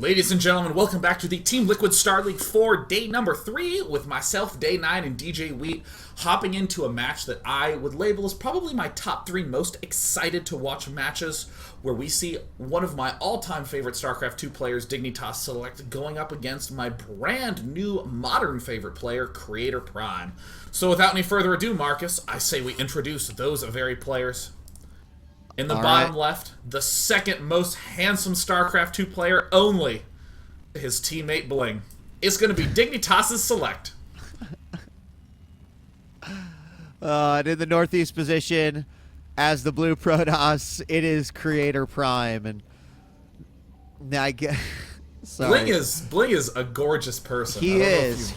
Ladies and gentlemen, welcome back to the TeamLiquid StarLeague 4 day number 3 with myself, Day 9, and DJ Wheat hopping into a match that I would label as probably my top 3 most excited to watch matches, where we see one of my all-time favorite StarCraft 2 players, dignitas.SeleCT, going up against my brand new modern favorite player, CreatorPrime. So without any further ado, Marcus, I say we introduce those very players. In the bottom left, the second most handsome StarCraft 2 player only to his teammate Bling. It's going to be dignitas.SeleCT. And in the northeast position, as the blue Protoss, it is CreatorPrime. And I get, sorry. Bling is a gorgeous person. He is.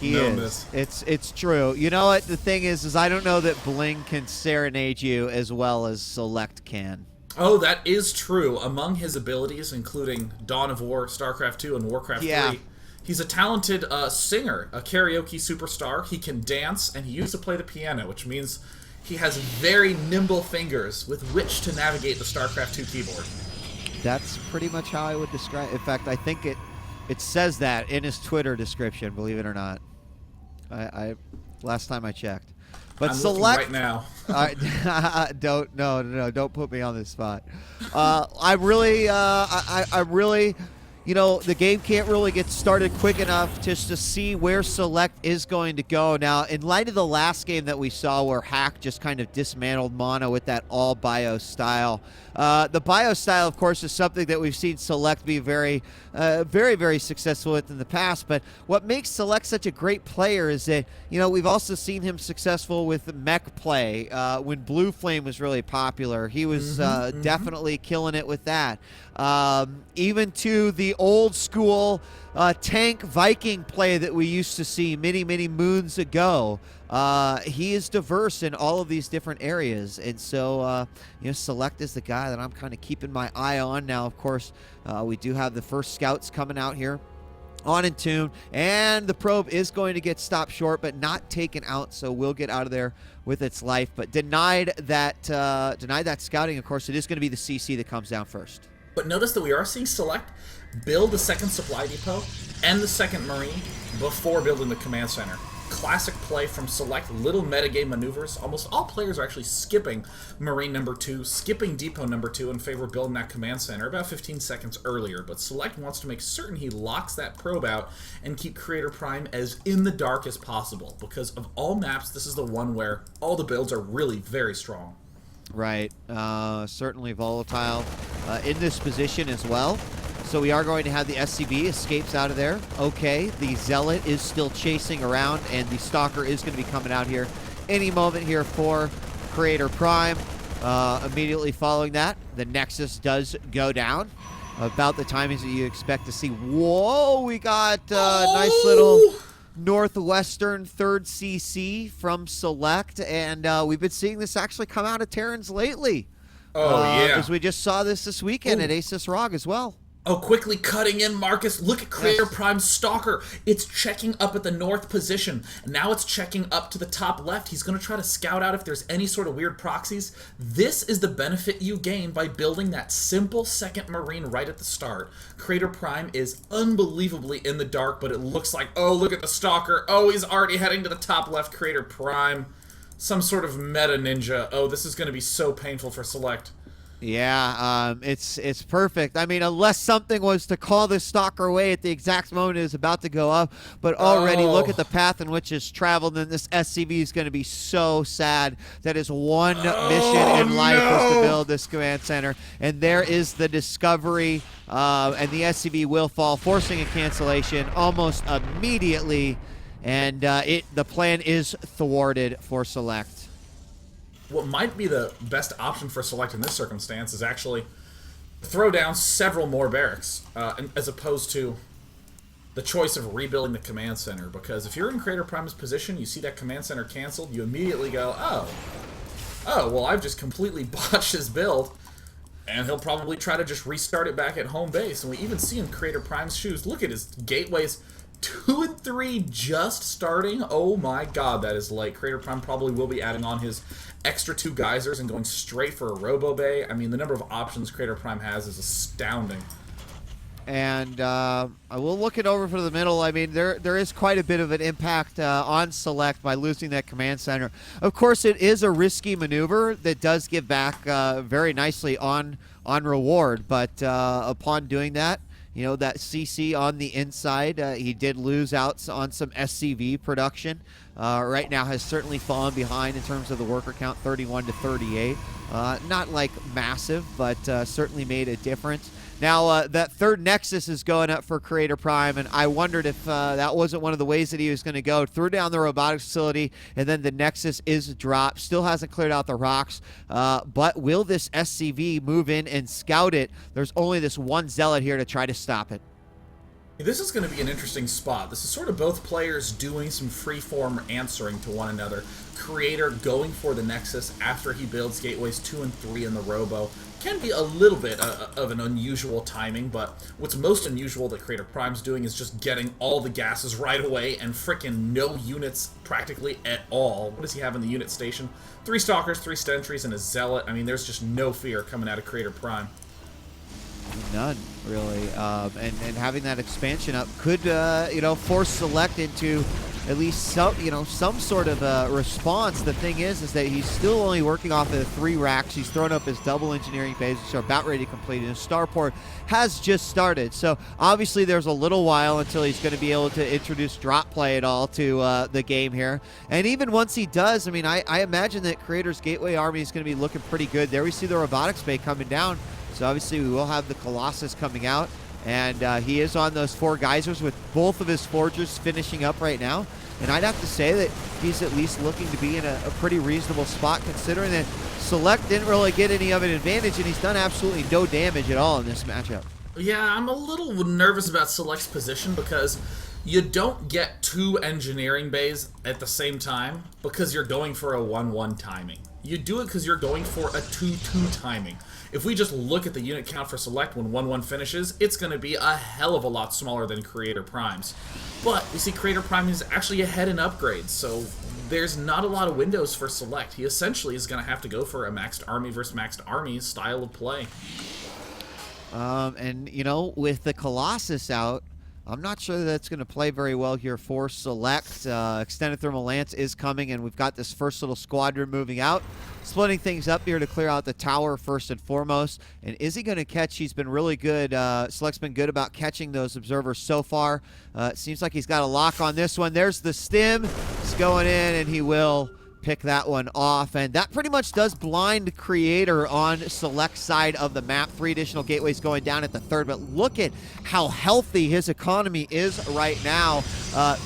It's true. You know what? The thing is I don't know that Bling can serenade you as well as SeleCT can. Oh, that is true. Among his abilities, including Dawn of War, StarCraft 2, and Warcraft 3, he's a talented singer, a karaoke superstar. He can dance, and he used to play the piano, which means he has very nimble fingers with which to navigate the StarCraft 2 keyboard. That's pretty much how I would describe it. In fact, I think it says that in his Twitter description, believe it or not. I last time I checked. But I'm SeleCT right now. Don't put me on this spot. I really, you know, the game can't really get started quick enough just to see where SeleCT is going to go. Now, in light of the last game that we saw where Hack just kind of dismantled Mono with that all-bio style, the bio style, of course, is something that we've seen SeleCT be very, very successful with in the past. But what makes SeleCT such a great player is that, you know, we've also seen him successful with mech play. When Blue Flame was really popular, he was definitely killing it with that. Even to the old school tank Viking play that we used to see many moons ago. He is diverse in all of these different areas, and so you know, SeleCT is the guy that I'm kind of keeping my eye on. Now, of course, we do have the first scouts coming out here on Entomb, and the probe is going to get stopped short, but not taken out, so we'll get out of there with its life. But denied that scouting. Of course, it is going to be the CC that comes down first. But notice that we are seeing SeleCT build the second supply depot and the second Marine before building the command center. Classic play from SeleCT, little metagame maneuvers. Almost all players are actually skipping Marine number 2, skipping Depot number 2 in favor of building that command center about 15 seconds earlier. But SeleCT wants to make certain he locks that probe out and keep CreatorPrime as in the dark as possible. Because of all maps, this is the one where all the builds are really very strong. Right. Certainly volatile in this position as well. So we are going to have the SCV escapes out of there. Okay, the Zealot is still chasing around, and the Stalker is going to be coming out here any moment here for CreatorPrime. Immediately following that, the Nexus does go down. About the timings that you expect to see. Whoa, we got a nice little Northwestern third CC from SeleCT, and we've been seeing this actually come out of Terrans lately. As we just saw this weekend at Asus ROG as well. Oh, quickly cutting in, Marcus. Look at CreatorPrime's Stalker. It's checking up at the north position. And now it's checking up to the top left. He's going to try to scout out if there's any sort of weird proxies. This is the benefit you gain by building that simple second Marine right at the start. CreatorPrime is unbelievably in the dark, but it looks like, oh, look at the Stalker. Oh, he's already heading to the top left. CreatorPrime. Some sort of meta ninja. Oh, this is going to be so painful for SeleCT. Yeah, it's perfect. I mean, unless something was to call this Stalker away at the exact moment it was about to go up, but already look at the path in which it's traveled, and this SCV is going to be so sad that his one mission in life is to build this command center, and there is the discovery, and the SCV will fall, forcing a cancellation almost immediately, and the plan is thwarted for SeleCT. What might be the best option for SeleCT in this circumstance is actually throw down several more barracks, as opposed to the choice of rebuilding the command center. Because if you're in CreatorPrime's position, you see that command center canceled, you immediately go, oh, well, I've just completely botched his build, and he'll probably try to just restart it back at home base. And we even see in CreatorPrime's shoes, look at his gateways. 2 and 3 just starting. Oh my god, that is late. CreatorPrime probably will be adding on his extra 2 geysers and going straight for a Robo Bay. I mean, the number of options CreatorPrime has is astounding. And I will look it over for the middle. I mean, there is quite a bit of an impact on Select by losing that command center. Of course, it is a risky maneuver that does give back very nicely on reward. But upon doing that, you know, that CC on the inside, he did lose out on some SCV production. Right now has certainly fallen behind in terms of the worker count, 31 to 38. Not like massive, but certainly made a difference. Now, that third Nexus is going up for CreatorPrime, and I wondered if that wasn't one of the ways that he was going to go. Threw down the robotics facility, and then the Nexus is dropped. Still hasn't cleared out the rocks, but will this SCV move in and scout it? There's only this one Zealot here to try to stop it. This is going to be an interesting spot. This is sort of both players doing some freeform answering to one another. Creator going for the Nexus after he builds gateways 2 and 3 in the Robo. Can be a little bit of an unusual timing, but what's most unusual that CreatorPrime's doing is just getting all the gases right away and frickin' no units practically at all. What does he have in the unit station? 3 Stalkers, 3 Sentries, and a Zealot. I mean, there's just no fear coming out of CreatorPrime. None, really. And having that expansion up could, you know, force Select into at least some, you know, some sort of response. The thing is that he's still only working off of the 3 racks. He's thrown up his double engineering bases, which are about ready to complete, and his starport has just started. So obviously there's a little while until he's going to be able to introduce drop play at all to the game here. And even once he does, I mean, I imagine that Creator's Gateway Army is going to be looking pretty good. There we see the robotics bay coming down. So obviously we will have the Colossus coming out, and he is on those 4 geysers with both of his forgers finishing up right now. And I'd have to say that he's at least looking to be in a pretty reasonable spot, considering that Select didn't really get any of an advantage, and he's done absolutely no damage at all in this matchup. Yeah, I'm a little nervous about Select's position because you don't get 2 engineering bays at the same time because you're going for a 1-1 timing. You do it because you're going for a 2-2 timing. If we just look at the unit count for Select when 1-1 finishes, it's going to be a hell of a lot smaller than CreatorPrime's. But we see CreatorPrime is actually ahead in upgrades, so there's not a lot of windows for Select. He essentially is going to have to go for a maxed army versus maxed army style of play. And, you know, with the Colossus out, I'm not sure that's going to play very well here for Select. Extended Thermal Lance is coming, and we've got this first little squadron moving out. Splitting things up here to clear out the tower first and foremost. And is he going to catch? He's been really good. Select's been good about catching those observers so far. It seems like he's got a lock on this one. There's the stim. He's going in, and he will pick that one off, and that pretty much does blind Creator on Select side of the map. 3 additional gateways going down at the 3rd, but look at how healthy his economy is right now.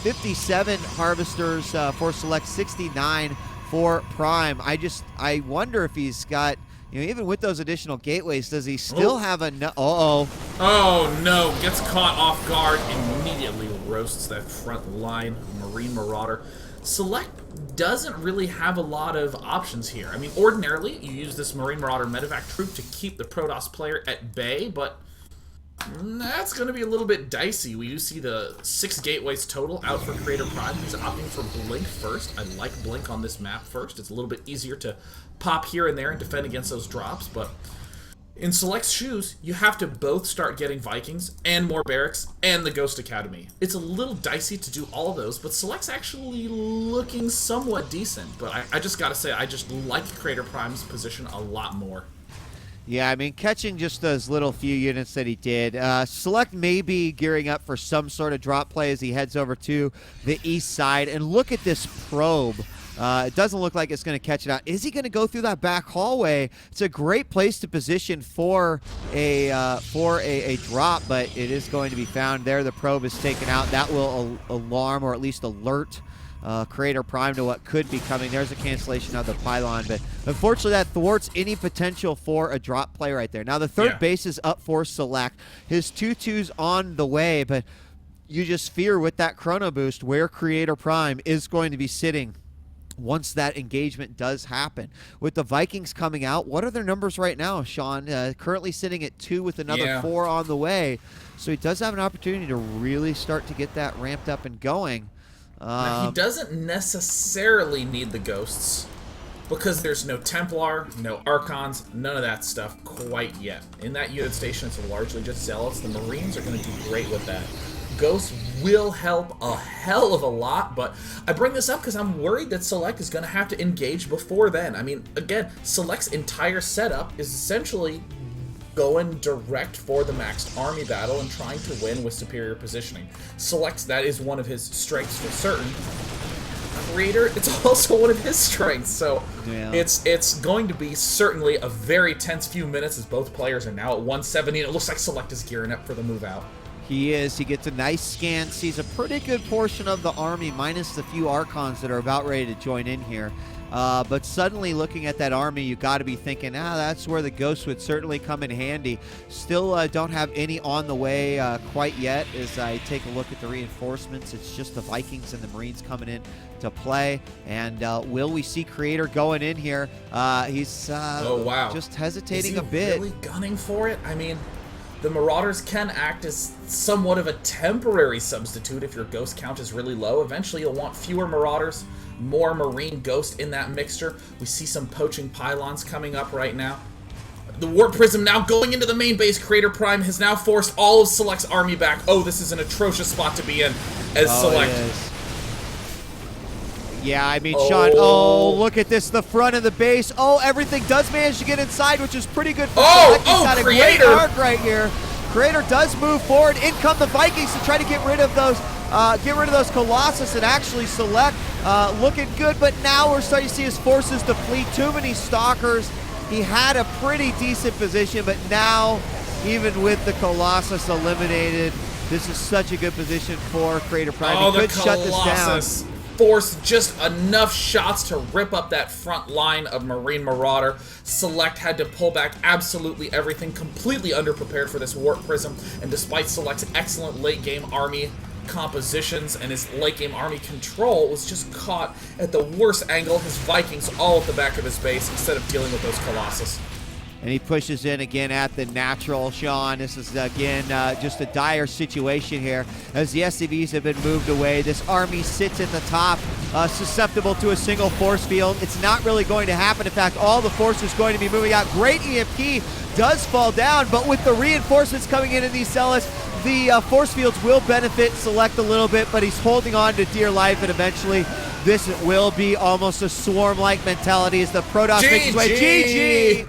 57 harvesters for Select, 69 for Prime. I wonder if he's got, you know, even with those additional gateways, does he still have a oh no, gets caught off guard, immediately roasts that front line Marine Marauder. Select doesn't really have a lot of options here. I mean, ordinarily, you use this Marine Marauder medevac troop to keep the Protoss player at bay, but that's going to be a little bit dicey. We do see the 6 gateways total out for CreatorPrime. He's opting for Blink first. I like Blink on this map first. It's a little bit easier to pop here and there and defend against those drops, but in Select's shoes, you have to both start getting Vikings and more barracks and the Ghost Academy. It's a little dicey to do all of those, but Select's actually looking somewhat decent. But I just gotta say, I just like CreatorPrime's position a lot more. Yeah, I mean, catching just those little few units that he did. Select may be gearing up for some sort of drop play as he heads over to the east side. And look at this probe. It doesn't look like it's going to catch it out. Is he going to go through that back hallway? It's a great place to position for a drop, but it is going to be found there. The probe is taken out. That will alarm or at least alert CreatorPrime to what could be coming. There's a cancellation of the pylon, but unfortunately that thwarts any potential for a drop play right there. Now the 3rd base is up for Select. His 2-2's on the way, but you just fear with that chrono boost where CreatorPrime is going to be sitting once that engagement does happen. With the Vikings coming out, what are their numbers right now, Sean? Currently sitting at 2 with another 4 on the way. So he does have an opportunity to really start to get that ramped up and going. Now, he doesn't necessarily need the ghosts. because there's no Templar, no Archons, none of that stuff quite yet. In that unit station, it's largely just Zealots. The Marines are going to do great with that. Ghosts will help a hell of a lot, but I bring this up because I'm worried that Select is going to have to engage before then. I mean, again, Select's entire setup is essentially going direct for the maxed army battle and trying to win with superior positioning. Select's, that is one of his strengths for certain. Creator, it's also one of his strengths, so yeah. it's going to be certainly a very tense few minutes as both players are now at 170, and it looks like Select is gearing up for the move out. He is. He gets a nice scan, sees a pretty good portion of the army, minus the few Archons that are about ready to join in here. But suddenly looking at that army, you got to be thinking, that's where the Ghosts would certainly come in handy. Still don't have any on the way quite yet as I take a look at the reinforcements. It's just the Vikings and the Marines coming in to play. And will we see Creator going in here? He's oh, wow. just hesitating is he a bit. Really gunning for it? I mean, the Marauders can act as somewhat of a temporary substitute if your Ghost count is really low. Eventually you'll want fewer Marauders, more Marine Ghost in that mixture. We see some poaching pylons coming up right now. The Warp Prism now going into the main base. CreatorPrime has now forced all of Select's army back. Oh, this is an atrocious spot to be in as Select. Yeah, I mean, Sean, look at this, the front of the base. Oh, everything does manage to get inside, which is pretty good for Select. He's got a great arc right here. Creator does move forward. In come the Vikings to try to get rid of those Colossus, and actually Select looking good, but now we're starting to see his forces deplete. Too many Stalkers. He had a pretty decent position, but now, even with the Colossus eliminated, this is such a good position for CreatorPrime. Oh, he could shut this down. Forced just enough shots to rip up that front line of Marine Marauder. Select had to pull back absolutely everything, completely underprepared for this Warp Prism, and despite Select's excellent late-game army compositions and his late-game army control, was just caught at the worst angle. His Vikings all at the back of his base instead of dealing with those Colossus. And he pushes in again at the natural, Sean. This is, again, just a dire situation here as the SCVs have been moved away. This army sits at the top, susceptible to a single force field. It's not really going to happen. In fact, all the force is going to be moving out. Great EMP does fall down, but with the reinforcements coming in these Zealots, the force fields will benefit Select a little bit, but he's holding on to dear life, and eventually this will be almost a swarm-like mentality as the Protoss makes his way. GG!